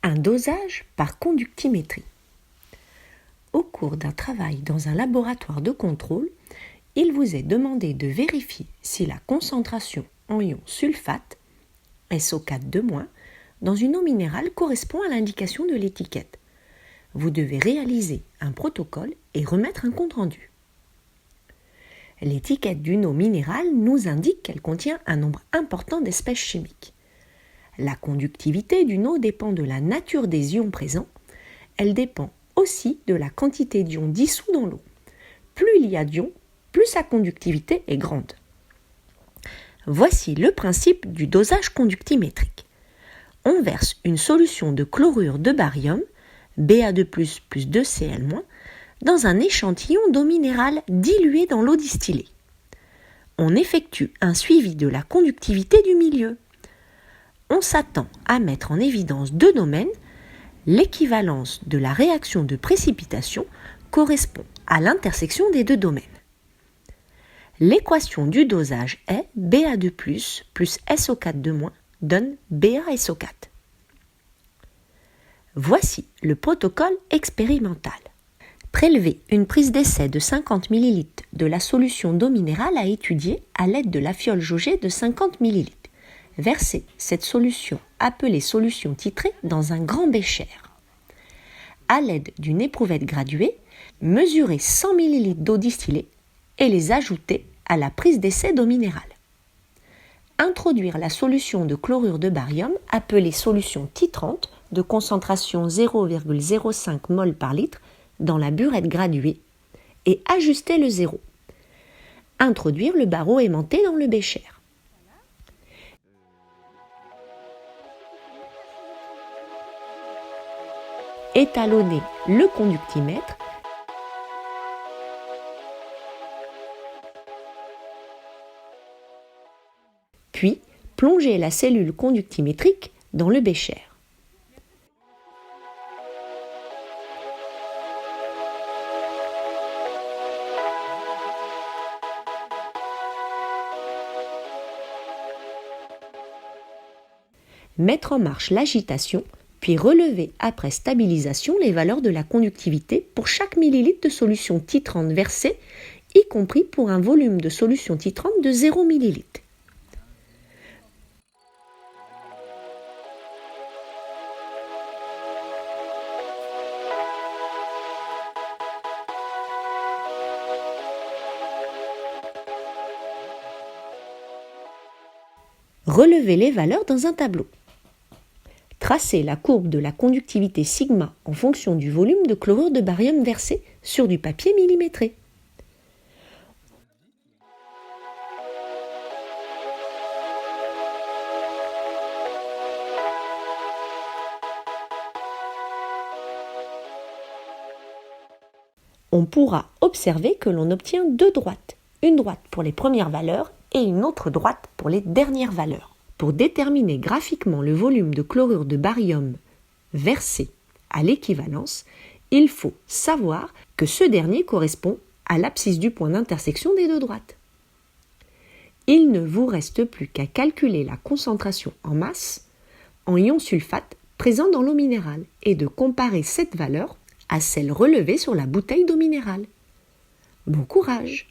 Un dosage par conductimétrie. Au cours d'un travail dans un laboratoire de contrôle, il vous est demandé de vérifier si la concentration en ion sulfate, SO4 dans une eau minérale correspond à l'indication de l'étiquette. Vous devez réaliser un protocole et remettre un compte-rendu. L'étiquette d'une eau minérale nous indique qu'elle contient un nombre important d'espèces chimiques. La conductivité d'une eau dépend de la nature des ions présents. Elle dépend aussi de la quantité d'ions dissous dans l'eau. Plus il y a d'ions, plus sa conductivité est grande. Voici le principe du dosage conductimétrique. On verse une solution de chlorure de baryum, Ba2+, plus 2Cl-, dans un échantillon d'eau minérale diluée dans l'eau distillée. On effectue un suivi de la conductivité du milieu. On s'attend à mettre en évidence deux domaines. L'équivalence de la réaction de précipitation correspond à l'intersection des deux domaines. L'équation du dosage est Ba2+, plus SO4 donne BaSO4. Voici le protocole expérimental. Prélevez une prise d'essai de 50 ml de la solution d'eau minérale à étudier à l'aide de la fiole jaugée de 50 ml. Versez cette solution, appelée solution titrée, dans un grand bécher. À l'aide d'une éprouvette graduée, mesurez 100 ml d'eau distillée et les ajoutez à la prise d'essai d'eau minérale. Introduire la solution de chlorure de baryum, appelée solution titrante, de concentration 0,05 mol par litre, dans la burette graduée et ajuster le zéro. Introduire le barreau aimanté dans le bécher. Étalonner le conductimètre. Puis, plonger la cellule conductimétrique dans le bécher. Mettre en marche l'agitation, puis relever après stabilisation les valeurs de la conductivité pour chaque millilitre de solution titrante versée, y compris pour un volume de solution titrante de 0 ml. Relevez les valeurs dans un tableau. Tracez la courbe de la conductivité sigma en fonction du volume de chlorure de baryum versé sur du papier millimétré. On pourra observer que l'on obtient deux droites, une droite pour les premières valeurs et une autre droite pour les dernières valeurs. Pour déterminer graphiquement le volume de chlorure de baryum versé à l'équivalence, il faut savoir que ce dernier correspond à l'abscisse du point d'intersection des deux droites. Il ne vous reste plus qu'à calculer la concentration en masse, en ion sulfate, présent dans l'eau minérale et de comparer cette valeur à celle relevée sur la bouteille d'eau minérale. Bon courage!